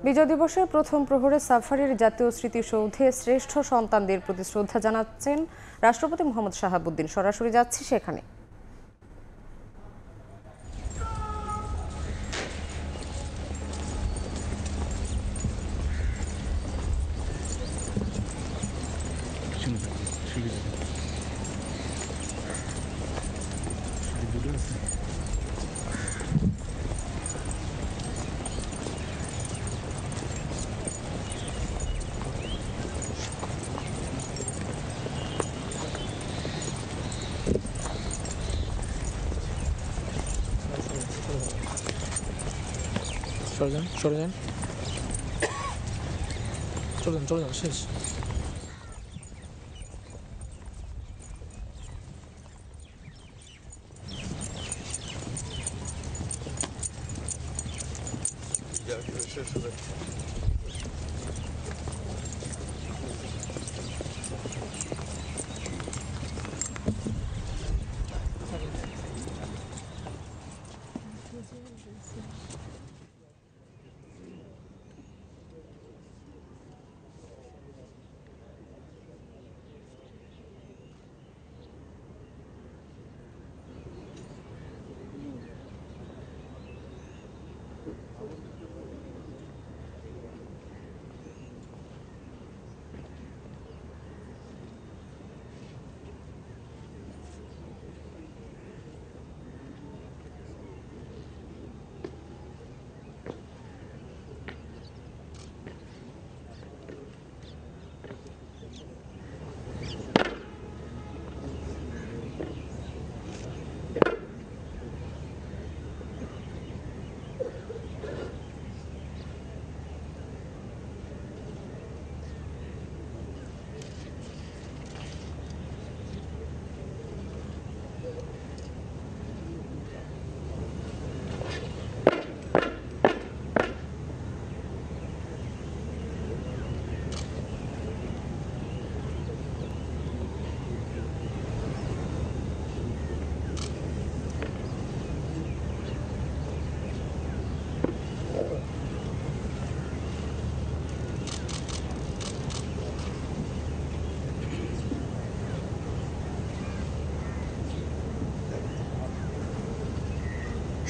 বিজয় দিবসের প্রথম প্রহরে সাফারির জাতীয় স্মৃতিসৌধে শ্রেষ্ঠ সন্তানদের প্রতি শ্রদ্ধা জানাচ্ছেন রাষ্ট্রপতি মোহাম্মদ শাহাবুদ্দিন। সরাসরি যাচ্ছি সেখানে। চলে যান শেষ।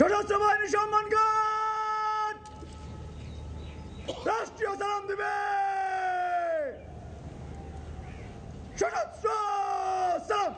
সশস্ত্র বাহিনী সম্মানগান রাষ্ট্রীয় সালাম দিবে। সশস্ত্র সালাম।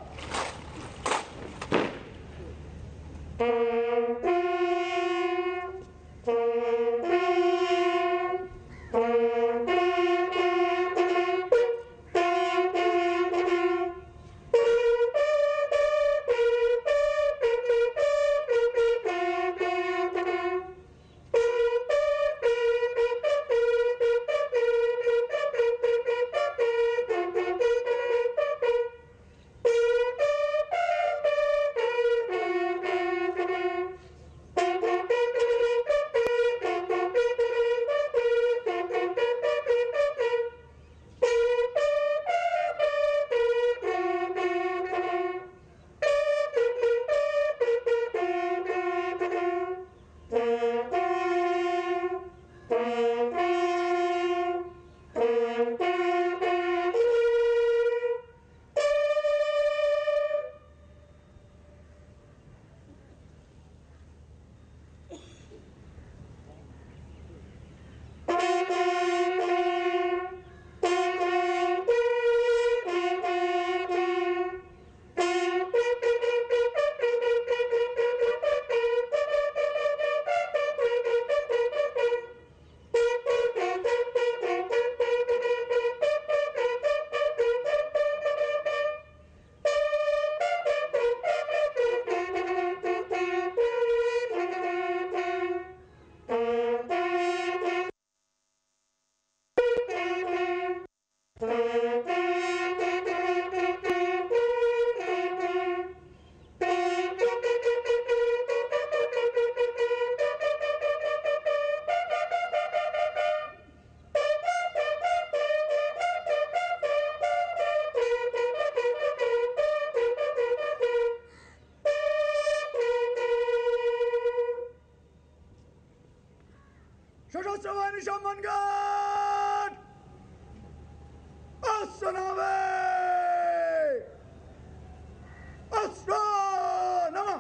সম্মানগণ অস্ত্র নামাবে অস্ত্র নামা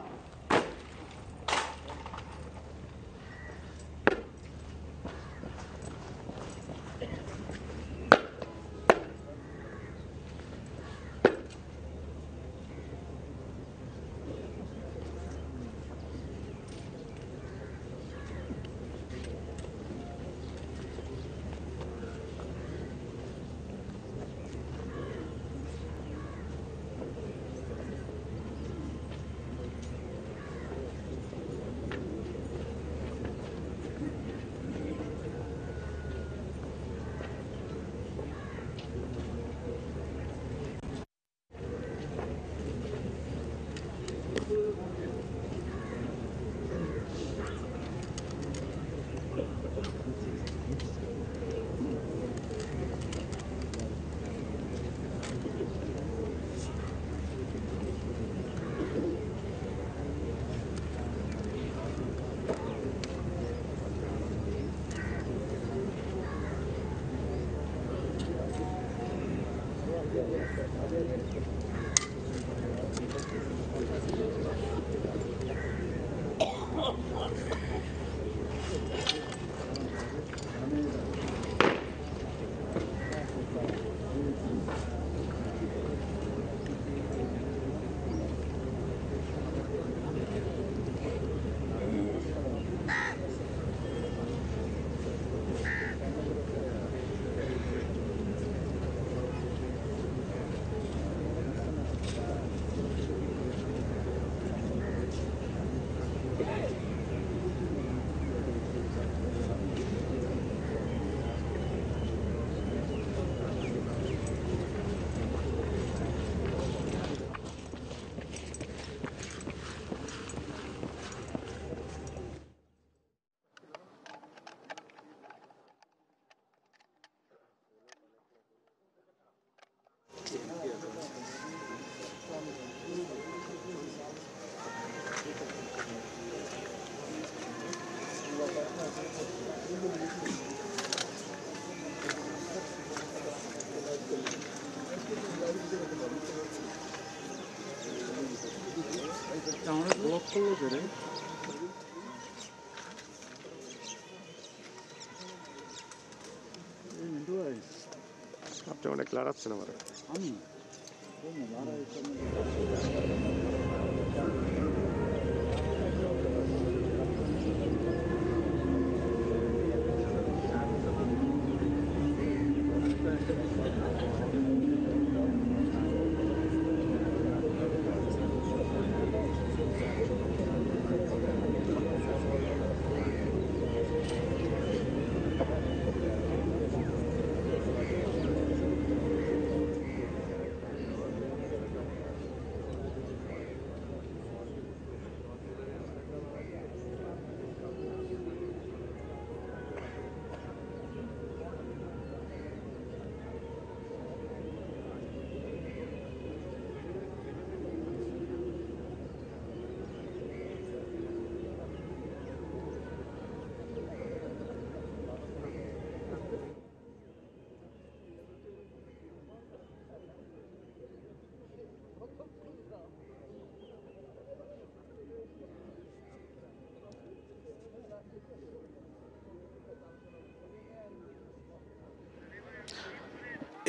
আপনি অনেক লড়াচ্ছেন আমার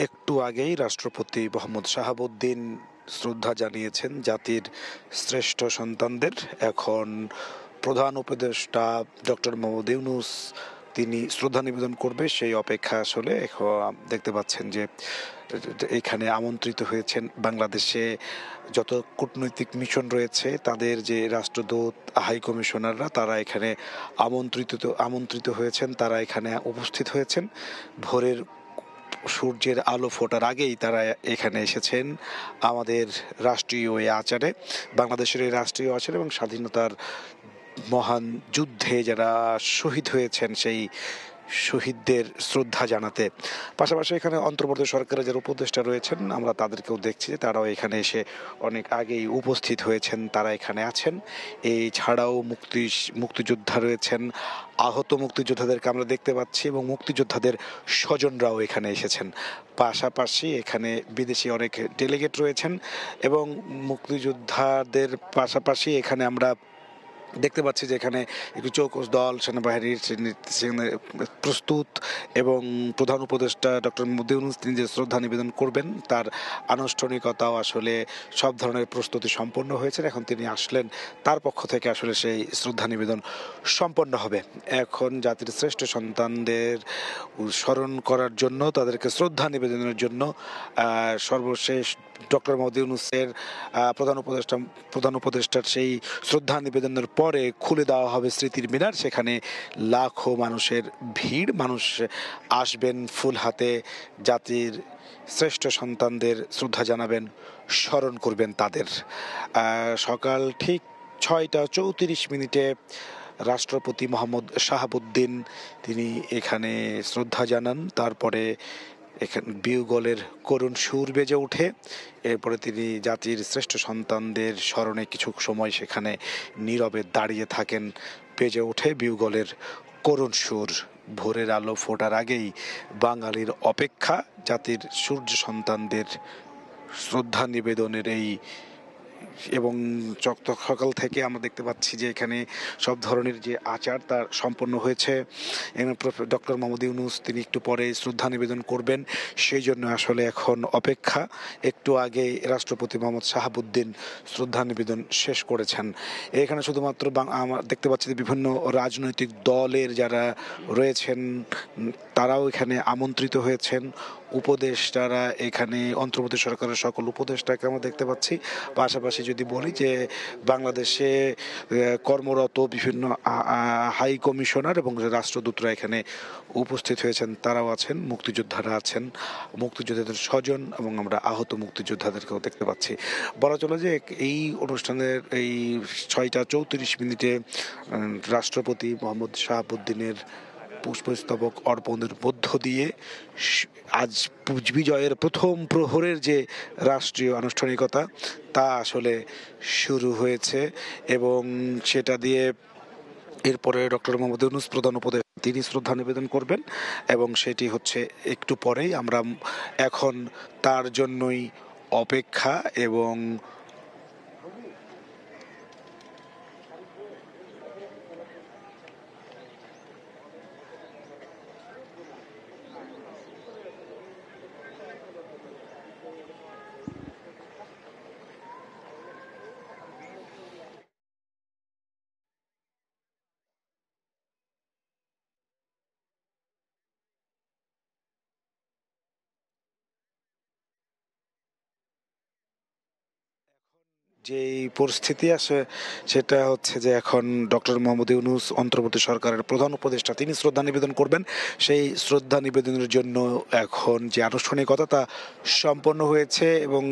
একটু আগেই রাষ্ট্রপতি মোহাম্মদ শাহাবুদ্দিন শ্রদ্ধা জানিয়েছেন জাতির শ্রেষ্ঠ সন্তানদের। এখন প্রধান উপদেষ্টা ডক্টর মোহাম্মদ ইউনূস তিনি শ্রদ্ধা নিবেদন করবে সেই অপেক্ষা আসলে এখন দেখতে পাচ্ছেন যে এখানে আমন্ত্রিত হয়েছেন বাংলাদেশে যত কূটনৈতিক মিশন রয়েছে তাদের যে রাষ্ট্রদূত হাই কমিশনাররা তারা এখানে আমন্ত্রিত হয়েছেন, তারা এখানে উপস্থিত হয়েছেন। ভোরের সূর্যের আলো ফোটার আগেই তারা এখানে এসেছেন আমাদের রাষ্ট্রীয় আচারে, বাংলাদেশের এই রাষ্ট্রীয় আচারে এবং স্বাধীনতার মহান যুদ্ধে যারা শহীদ হয়েছেন সেই শহীদদের শ্রদ্ধা জানাতে। পাশাপাশি এখানে অন্তর্বর্তী সরকারের যারা উপদেষ্টা রয়েছেন আমরা তাদেরকেও দেখছি যে তারাও এখানে এসে অনেক আগেই উপস্থিত হয়েছেন, তারা এখানে আছেন। এই ছাড়াও মুক্তিযোদ্ধা রয়েছেন, আহত মুক্তিযোদ্ধাদেরকে আমরা দেখতে পাচ্ছি এবং মুক্তিযোদ্ধাদের স্বজনরাও এখানে এসেছেন। পাশাপাশি এখানে বিদেশি অনেক ডেলিগেট রয়েছেন এবং মুক্তিযোদ্ধাদের পাশাপাশি এখানে আমরা দেখতে পাচ্ছি যে এখানে একটু চৌকস দল সেনাবাহিনীর সেখানে প্রস্তুত এবং প্রধান উপদেষ্টা ডক্টর মোহাম্মদ ইউনূস তিনি যে শ্রদ্ধা নিবেদন করবেন তার আনুষ্ঠানিকতাও আসলে সব ধরনের প্রস্তুতি সম্পন্ন হয়েছে। এখন তিনি আসলেন, তার পক্ষ থেকে আসলে সেই শ্রদ্ধা নিবেদন সম্পন্ন হবে। এখন জাতির শ্রেষ্ঠ সন্তানদের স্মরণ করার জন্য, তাদেরকে শ্রদ্ধা নিবেদনের জন্য সর্বশেষ ডক্টর মোহাম্মদ ইউনূসের প্রধান উপদেষ্টার সেই শ্রদ্ধা নিবেদনের পরে খুলে দেওয়া হবে স্মৃতির মিনার। সেখানে লাখো মানুষের ভিড়, মানুষ আসবেন ফুল হাতে, জাতির শ্রেষ্ঠ সন্তানদের শ্রদ্ধা জানাবেন, স্মরণ করবেন তাদের। সকাল ঠিক 6টা 34 মিনিটে রাষ্ট্রপতি মোহাম্মদ শাহাবুদ্দিন তিনি এখানে শ্রদ্ধা জানান। তারপরে এখানে বিউগলের করুণ সুর বেজে ওঠে। এরপরে তিনি জাতির শ্রেষ্ঠ সন্তানদের স্মরণে কিছু সময় সেখানে নীরবে দাঁড়িয়ে থাকেন। বেজে ওঠে বিউগলের করুণ সুর। ভোরের আলো ফোটার আগেই বাঙালির অপেক্ষা জাতির সূর্য সন্তানদের শ্রদ্ধা নিবেদনের এই এবং সকাল থেকে আমরা দেখতে পাচ্ছি যে এখানে সব ধরনের যে আচার তা সম্পন্ন হয়েছে। ডক্টর মোহাম্মদ ইউনূস তিনি একটু পরে শ্রদ্ধা নিবেদন করবেন, সেই জন্য আসলে এখন অপেক্ষা। একটু আগে রাষ্ট্রপতি মোহাম্মদ শাহাবুদ্দিন শ্রদ্ধা নিবেদন শেষ করেছেন। এখানে শুধুমাত্র আমরা দেখতে পাচ্ছি যে বিভিন্ন রাজনৈতিক দলের যারা রয়েছেন তারাও এখানে আমন্ত্রিত হয়েছেন। উপদেষ্টারা এখানে অন্তর্বর্তী সরকারের সকল উপদেষ্টাকে আমরা দেখতে পাচ্ছি। পাশাপাশি যদি বলি যে বাংলাদেশে কর্মরত বিভিন্ন হাই কমিশনার এবং রাষ্ট্রদূতরা এখানে উপস্থিত হয়েছেন, তারাও আছেন, মুক্তিযোদ্ধারা আছেন, মুক্তিযোদ্ধাদের স্বজন এবং আমরা আহত মুক্তিযোদ্ধাদেরকেও দেখতে পাচ্ছি। বলা চলে যে এই অনুষ্ঠানের এই 6টা 34 মিনিটে রাষ্ট্রপতি মোহাম্মদ শাহাবুদ্দিনের পুষ্পস্তবক অর্পণের মধ্য দিয়ে আজ বিজয়ের প্রথম প্রহরের যে রাষ্ট্রীয় আনুষ্ঠানিকতা তা আসলে শুরু হয়েছে এবং সেটা দিয়ে এরপরে ডক্টর মোহাম্মদ ইউনূস প্রধান উপদেষ্টা তিনি শ্রদ্ধা নিবেদন করবেন এবং সেটি হচ্ছে একটু পরেই। আমরা এখন তার জন্যই অপেক্ষা এবং যে পরিস্থিতি আসে সেটা হচ্ছে যে এখন ডক্টর মোহাম্মদ ইউনূস অন্তর্বর্তী সরকারের প্রধান উপদেষ্টা তিনি শ্রদ্ধা নিবেদন করবেন। সেই শ্রদ্ধা নিবেদনের জন্য এখন যে আনুষ্ঠানিকতা তা সম্পন্ন হয়েছে এবং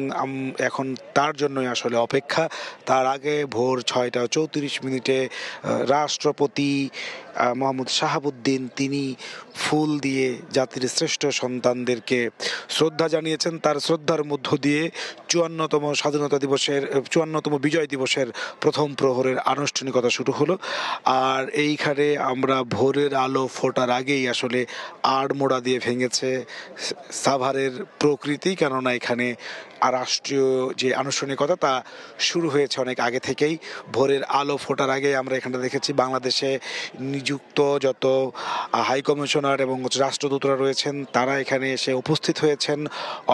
এখন তার জন্যই আসলে অপেক্ষা। তার আগে ভোর 6টা 34 মিনিটে রাষ্ট্রপতি মোহাম্মদ শাহাবুদ্দিন তিনি ফুল দিয়ে জাতির শ্রেষ্ঠ সন্তানদেরকে শ্রদ্ধা জানিয়েছেন। তার শ্রদ্ধার মধ্য দিয়ে 54তম স্বাধীনতা দিবসের 54তম বিজয় দিবসের প্রথম প্রহরের আনুষ্ঠানিকতা শুরু হলো। আর এইখানে আমরা ভোরের আলো ফোটার আগেই আসলে আড়মোড়া দিয়ে ভেঙেছে সাভারের প্রকৃতি, কেননা এখানে রাষ্ট্রীয় যে আনুষ্ঠানিকতা তা শুরু হয়েছে অনেক আগে থেকেই। ভোরের আলো ফোটার আগে আমরা এখানে দেখেছি বাংলাদেশে নিযুক্ত যত হাই কমিশনার এবং রাষ্ট্রদূতরা রয়েছেন তারা এখানে এসে উপস্থিত হয়েছেন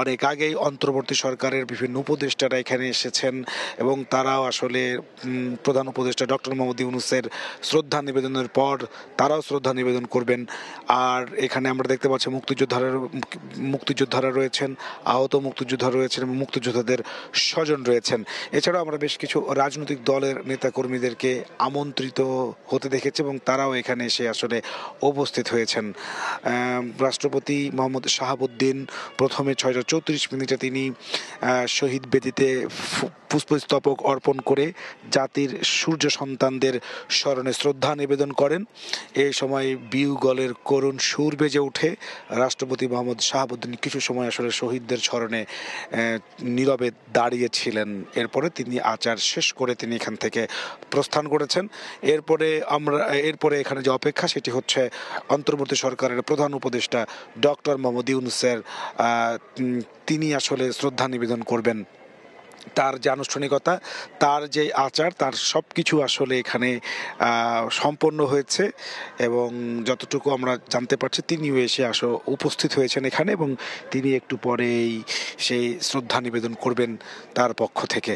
অনেক আগেই। অন্তর্বর্তী সরকারের বিভিন্ন উপদেষ্টারা এখানে এসেছেন এবং তারাও আসলে প্রধান উপদেষ্টা ডক্টর মোহাম্মদ ইউনূসের শ্রদ্ধা নিবেদনের পর তারাও শ্রদ্ধা নিবেদন করবেন। আর এখানে আমরা দেখতে পাচ্ছি মুক্তিযোদ্ধারা রয়েছেন, আহত মুক্তিযোদ্ধা রয়েছেন এবং মুক্তিযোদ্ধাদের স্বজন রয়েছেন। এছাড়াও আমরা বেশ কিছু রাজনৈতিক দলের নেতাকর্মীদেরকে আমন্ত্রিত হতে দেখেছি এবং তারাও এখানে এসে আসলে উপস্থিত হয়েছেন। রাষ্ট্রপতি মোহাম্মদ শাহাবুদ্দিন প্রথমে 6টা 34 মিনিটে তিনি শহীদ বেদিতে পুষ্পস্তবক পুষ্পস্তবক অর্পণ করে জাতির সূর্য সন্তানদের স্মরণে শ্রদ্ধা নিবেদন করেন। এই সময় বিউগলের করুণ সুর বেজে ওঠে। রাষ্ট্রপতি মোহাম্মদ শাহাবুদ্দিন কিছু সময় আসলে শহীদদের স্মরণে নীরবে দাঁড়িয়েছিলেন। এরপরে তিনি আচার শেষ করে তিনি এখান থেকে প্রস্থান করেছেন। এরপরে এখানে যে অপেক্ষা সেটি হচ্ছে অন্তর্বর্তী সরকারের প্রধান উপদেষ্টা ডক্টর মোহাম্মদ ইউনূসের। তিনি আসলে শ্রদ্ধা নিবেদন করবেন। তার যে আনুষ্ঠানিকতা, তার যে আচার, তার সব কিছু আসলে এখানে সম্পন্ন হয়েছে এবং যতটুকু আমরা জানতে পারছি তিনিও এসে উপস্থিত হয়েছেন এখানে এবং তিনি একটু পরেই সেই শ্রদ্ধা নিবেদন করবেন তার পক্ষ থেকে।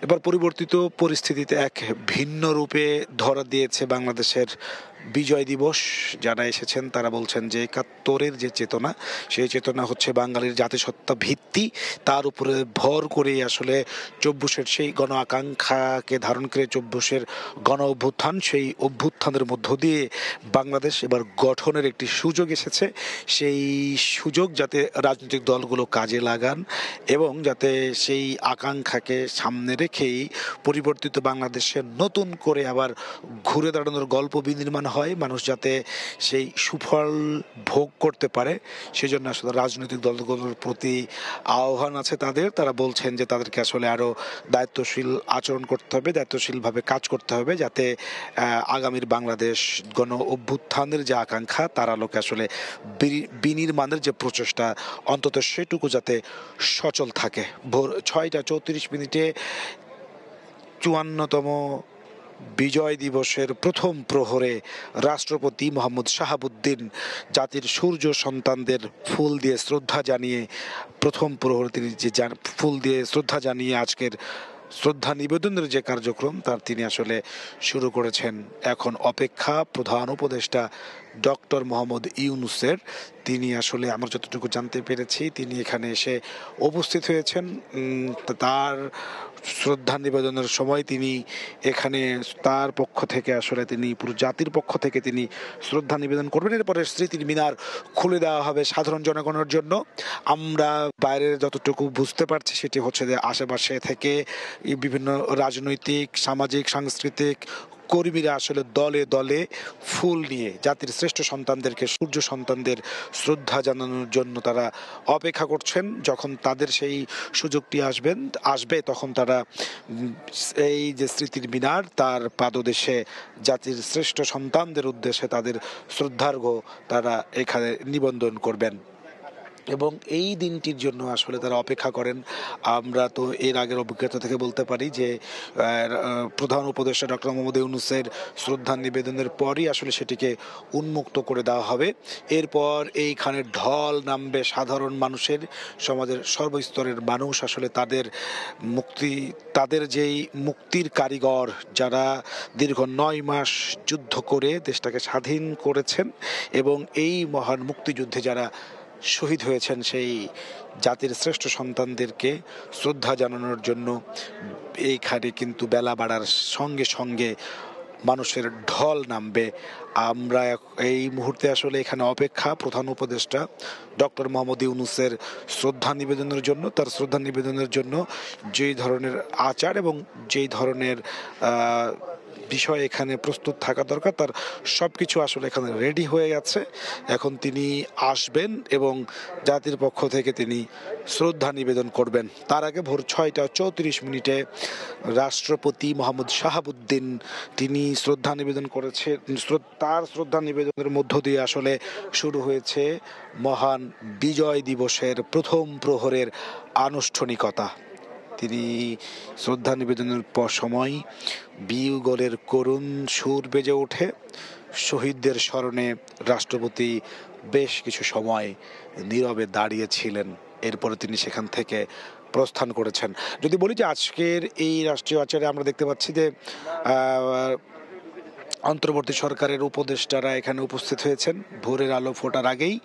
এবার পরিবর্তিত পরিস্থিতিতে এক ভিন্ন রূপে ধরা দিয়েছে বাংলাদেশের বিজয় দিবস। যারা এসেছেন তারা বলছেন যে ৭১-এর যে চেতনা, সেই চেতনা হচ্ছে বাঙালির জাতিসত্তা ভিত্তি, তার উপরে ভর করে আসলে ২৪-এর সেই গণ আকাঙ্ক্ষাকে ধারণ করে ২৪-এর গণ অভ্যুত্থান, সেই অভ্যুত্থানের মধ্য দিয়ে বাংলাদেশ এবার গঠনের একটি সুযোগ এসেছে। সেই সুযোগ যাতে রাজনৈতিক দলগুলো কাজে লাগান এবং যাতে সেই আকাঙ্ক্ষাকে সামনে রেখেই পরিবর্তিত বাংলাদেশে নতুন করে আবার ঘুরে দাঁড়ানোর গল্প বিনির্মাণ হয়, মানুষ যাতে সেই সুফল ভোগ করতে পারে, সেজন্য আসলে রাজনৈতিক দলগুলোর প্রতি আহ্বান আছে তাদের। তারা বলছেন যে তাদেরকে আসলে আরও দায়িত্বশীল আচরণ করতে হবে, দায়িত্বশীলভাবে কাজ করতে হবে, যাতে আগামীর বাংলাদেশ গণ অভ্যুত্থানের যে আকাঙ্ক্ষা তার আলোকে আসলে বিনির্মাণের যে প্রচেষ্টা অন্তত সেটুকু যাতে সচল থাকে। ভোর ৬টা ৩৪ 54তম বিজয় দিবসের প্রথম প্রহরে রাষ্ট্রপতি মোহাম্মদ শাহাবুদ্দিন জাতির সূর্য সন্তানদের ফুল দিয়ে শ্রদ্ধা জানিয়ে প্রথম প্রহরে তিনি যে ফুল দিয়ে শ্রদ্ধা জানিয়ে আজকের শ্রদ্ধা নিবেদনের যে কার্যক্রম তার তিনি আসলে শুরু করেছেন। এখন অপেক্ষা প্রধান উপদেষ্টা ডক্টর মোহাম্মদ ইউনূসের। তিনি আসলে আমরা যতটুকু জানতে পেরেছি তিনি এখানে এসে উপস্থিত হয়েছেন। তার শ্রদ্ধা নিবেদনের সময় তিনি এখানে তার পক্ষ থেকে আসলে তিনি পুরো জাতির পক্ষ থেকে তিনি শ্রদ্ধা নিবেদন করবেন। এরপরে স্মৃতির মিনার খুলে দেওয়া হবে সাধারণ জনগণের জন্য। আমরা বাইরে যতটুকু বুঝতে পারছি সেটি হচ্ছে যে আশেপাশে থেকে বিভিন্ন রাজনৈতিক, সামাজিক, সাংস্কৃতিক কর্মীরা আসলে দলে দলে ফুল নিয়ে জাতির শ্রেষ্ঠ সন্তানদেরকে, সূর্য সন্তানদের শ্রদ্ধা জানানোর জন্য তারা অপেক্ষা করছেন। যখন তাদের সেই সুযোগটি আসবে তখন তারা এই যে স্মৃতির মিনার তার পাদদেশে জাতির শ্রেষ্ঠ সন্তানদের উদ্দেশ্যে তাদের শ্রদ্ধার্ঘ্য তারা এখানে নিবন্ধন করবেন এবং এই দিনটির জন্য আসলে তারা অপেক্ষা করেন। আমরা তো এর আগের অভিজ্ঞতা থেকে বলতে পারি যে প্রধান উপদেষ্টা ডক্টর মোহাম্মদ ইউনূসের শ্রদ্ধা নিবেদনের পরই আসলে সেটিকে উন্মুক্ত করে দেওয়া হবে। এরপর এইখানে ঢল নামবে সাধারণ মানুষের, সমাজের সর্বস্তরের মানুষ আসলে তাদের যেই মুক্তির কারিগর যারা দীর্ঘ ৯ মাস যুদ্ধ করে দেশটাকে স্বাধীন করেছেন এবং এই মহান মুক্তিযুদ্ধে যারা শহীদ হয়েছেন সেই জাতির শ্রেষ্ঠ সন্তানদেরকে শ্রদ্ধা জানানোর জন্য এইখানে কিন্তু বেলা বাড়ার সঙ্গে সঙ্গে মানুষের ঢল নামবে। আমরা এই মুহূর্তে আসলে এখানে অপেক্ষা প্রধান উপদেষ্টা ডক্টর মোহাম্মদ ইউনূসের শ্রদ্ধা নিবেদনের জন্য। তার শ্রদ্ধা নিবেদনের জন্য যেই ধরনের আচার এবং যেই ধরনের বিষয় এখানে প্রস্তুত থাকা দরকার তার সব কিছু আসলে এখানে রেডি হয়ে গেছে। এখন তিনি আসবেন এবং জাতির পক্ষ থেকে তিনি শ্রদ্ধা নিবেদন করবেন। তার আগে ভোর ৬টা ৩৪ রাষ্ট্রপতি মোহাম্মদ শাহাবুদ্দিন তিনি শ্রদ্ধা নিবেদন করেছেন। তার শ্রদ্ধা নিবেদনের মধ্য দিয়ে আসলে শুরু হয়েছে মহান বিজয় দিবসের প্রথম প্রহরের আনুষ্ঠানিকতা। তিনি শ্রদ্ধা নিবেদনের সময় বিউগলের করুণ সুর বেজে ওঠে। শহীদদের স্মরণে রাষ্ট্রপতি বেশ কিছু সময় নীরবে দাঁড়িয়েছিলেন। এরপরে তিনি সেখান থেকে প্রস্থান করেছেন। যদি বলি যে আজকের এই রাষ্ট্রীয় আচারে আমরা দেখতে পাচ্ছি যে অন্তর্বর্তী সরকারের উপদেষ্টারা এখানে উপস্থিত হয়েছেন ভোরের আলো ফোটার আগেই,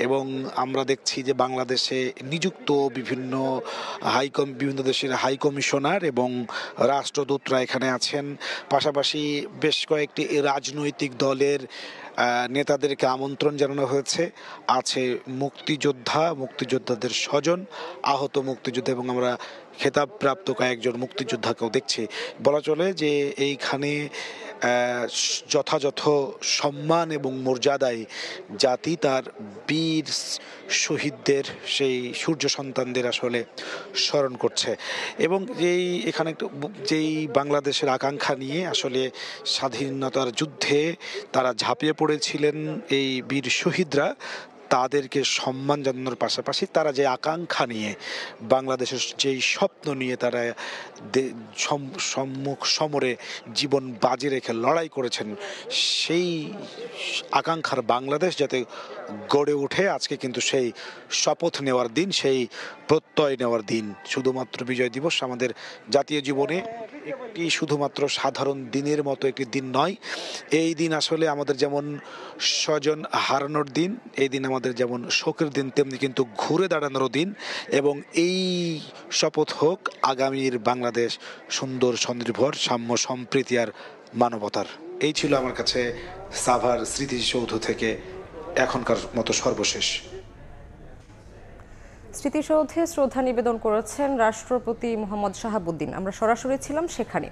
এবং আমরা দেখছি যে বাংলাদেশে নিযুক্ত বিভিন্ন দেশের হাই কমিশনার এবং রাষ্ট্রদূতরা এখানে আছেন। পাশাপাশি বেশ কয়েকটি রাজনৈতিক দলের নেতাদেরকে আমন্ত্রণ জানানো হয়েছে। আছে মুক্তিযোদ্ধাদের স্বজন, আহত মুক্তিযোদ্ধা, এবং আমরা খেতাবপ্রাপ্ত কয়েকজন মুক্তিযোদ্ধাকেও দেখছি। বলা চলে যে এইখানে যথাযথ সম্মান এবং মর্যাদায় জাতি তার বীর শহীদদের, সেই সূর্য সন্তানদের আসলে স্মরণ করছে। এবং যেই বাংলাদেশের আকাঙ্ক্ষা নিয়ে আসলে স্বাধীনতার যুদ্ধে তারা ঝাঁপিয়ে পড়েছিলেন এই বীর শহীদরা, তাদেরকে সম্মান জানানোর পাশাপাশি তারা যে আকাঙ্ক্ষা নিয়ে, বাংলাদেশের যেই স্বপ্ন নিয়ে তারা সম্মুখ সমরে জীবন বাজি রেখে লড়াই করেছেন, সেই আকাঙ্ক্ষার বাংলাদেশ যাতে গড়ে ওঠে, আজকে কিন্তু সেই শপথ নেওয়ার দিন, সেই প্রত্যয় নেওয়ার দিন। শুধুমাত্র বিজয় দিবস আমাদের জাতীয় জীবনে একটি শুধুমাত্র সাধারণ দিনের মতো একটি দিন নয়। এই দিন আসলে আমাদের যেমন স্বজন হারানোর দিন, এই দিন আমাদের যেমন শোকের দিন, তেমনি কিন্তু ঘুরে দাঁড়ানোরও দিন। এবং এই শপথ হোক আগামীর বাংলাদেশ সুন্দর, স্বনির্ভর, সাম্য, সম্প্রীতি আর মানবতার। এই ছিল আমার কাছে সাভার স্মৃতিসৌধ থেকে এখনকার মতো সর্বশেষ। স্মৃতিসৌধে শ্রদ্ধা নিবেদন করেছেন রাষ্ট্রপতি মোহাম্মদ শাহাবুদ্দিন। আমরা সরাসরি ছিলাম সেখানে।